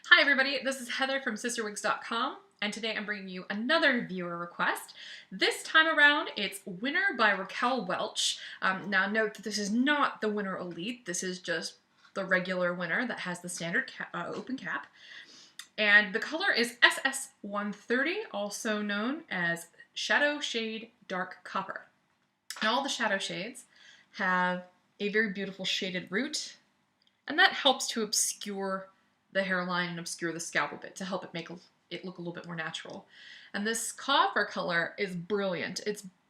Hi everybody, this is Heather from CysterWigs.com, and today I'm bringing you another viewer request. This time around, it's Winner by Raquel Welch. Now note that this is not the Winner Elite, this is just the regular Winner that has the standard open cap. And the color is SS130, also known as Shadow Shade Dark Copper. Now all the shadow shades have a very beautiful shaded root, and that helps to obscure the hairline and obscure the scalp a bit to help it make it look a little bit more natural. And this copper color is brilliant.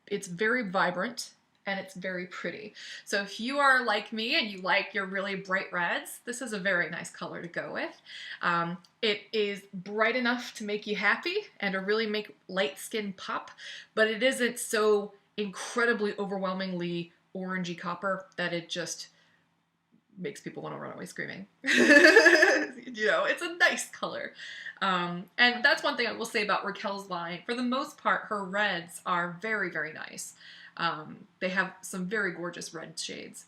It's very vibrant and it's very pretty. So if you are like me and you like your really bright reds, this is a very nice color to go with. It is bright enough to make you happy and to really make light skin pop, but it isn't so incredibly overwhelmingly orangey copper that it just makes people want to run away screaming. You know, it's a nice color. And that's one thing I will say about Raquel's line. For the most part, her reds are very, very nice. They have some very gorgeous red shades.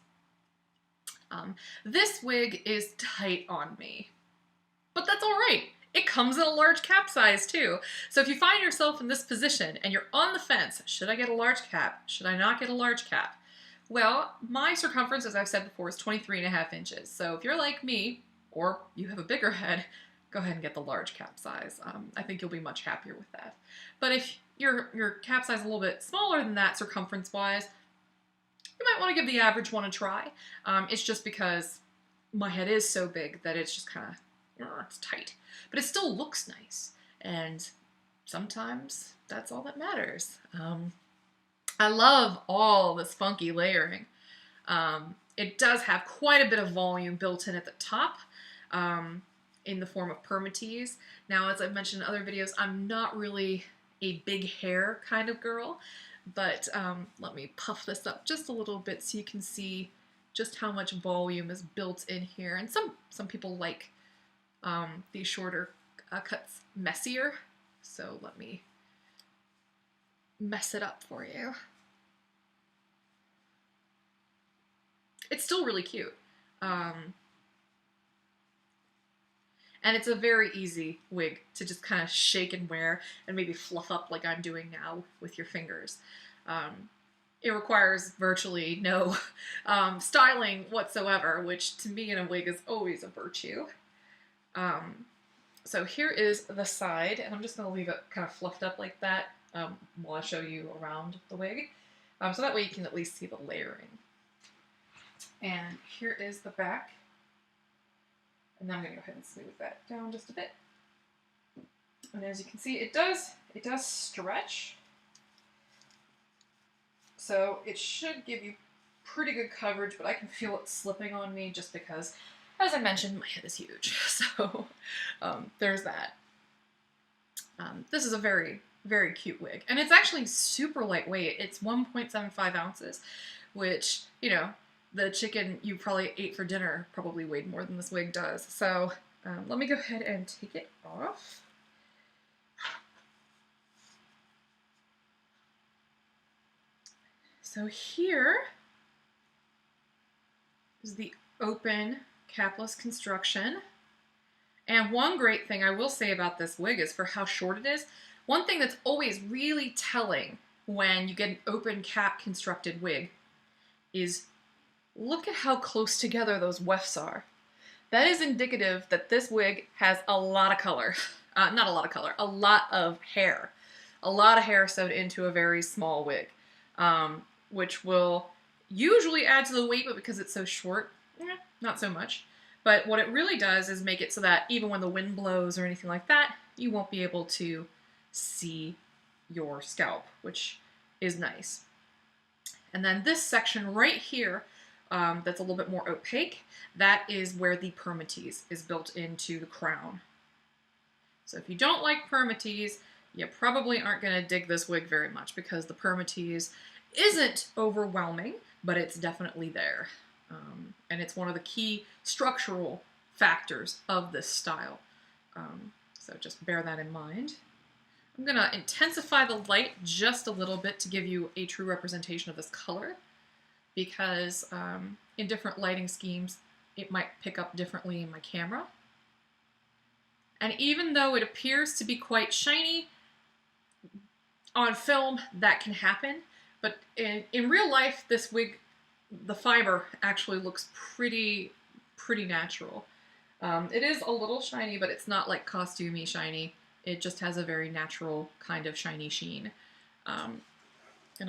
This wig is tight on me, but that's all right. It comes in a large cap size too. So if you find yourself in this position and you're on the fence, should I get a large cap? Should I not get a large cap? Well, my circumference, as I've said before, is 23.5 inches. So if you're like me, or you have a bigger head, go ahead and get the large cap size. I think you'll be much happier with that. But if your cap size is a little bit smaller than that circumference-wise, you might want to give the average one a try. It's just because my head is so big that it's just kind of, it's tight. But it still looks nice. And sometimes that's all that matters. I love all this funky layering. It does have quite a bit of volume built in at the top in the form of permatease. Now, as I've mentioned in other videos, I'm not really a big hair kind of girl, but let me puff this up just a little bit so you can see just how much volume is built in here. And some people like these shorter cuts messier, so let me mess it up for you. It's still really cute. And it's a very easy wig to just kind of shake and wear and maybe fluff up like I'm doing now with your fingers. It requires virtually no styling whatsoever, which to me in a wig is always a virtue. So here is the side, and I'm just going to leave it kind of fluffed up like that while I show you around the wig. So that way you can at least see the layering. And here is the back. And now I'm going to go ahead and smooth that down just a bit. And as you can see, it does stretch. So it should give you pretty good coverage, but I can feel it slipping on me just because, as I mentioned, my head is huge. So there's that. This is a very, very cute wig. And it's actually super lightweight. It's 1.75 ounces, which, you know, the chicken you probably ate for dinner probably weighed more than this wig does. So let me go ahead and take it off. So here is the open capless construction. And one great thing I will say about this wig is for how short it is. One thing that's always really telling when you get an open cap constructed wig is look at how close together those wefts are. That is indicative that this wig has a lot of color. Not a lot of color, a lot of hair. A lot of hair sewed into a very small wig, which will usually add to the weight, but because it's so short, not so much. But what it really does is make it so that even when the wind blows or anything like that, you won't be able to see your scalp, which is nice. And then this section right here, that's a little bit more opaque, that is where the permatease is built into the crown. So if you don't like permatease, you probably aren't going to dig this wig very much because the permatease isn't overwhelming, but it's definitely there. And it's one of the key structural factors of this style. So just bear that in mind. I'm going to intensify the light just a little bit to give you a true representation of this color, because in different lighting schemes, it might pick up differently in my camera. And even though it appears to be quite shiny, on film that can happen, but in real life, this wig, the fiber actually looks pretty natural. It is a little shiny, but it's not like costumey shiny. It just has a very natural kind of shiny sheen. And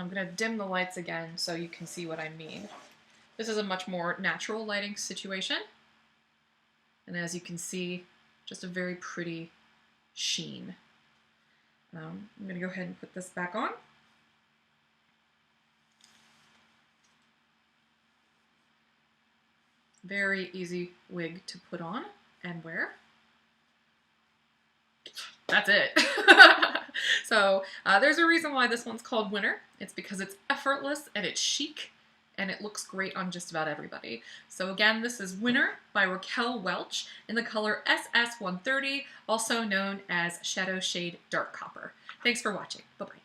I'm going to dim the lights again so you can see what I mean. This is a much more natural lighting situation. And as you can see, just a very pretty sheen. I'm going to go ahead and put this back on. Very easy wig to put on and wear. That's it. So there's a reason why this one's called Winter. It's because it's effortless and it's chic and it looks great on just about everybody. So again, this is Winter by Raquel Welch in the color SS130, also known as Shadow Shade Dark Copper. Thanks for watching. Bye-bye.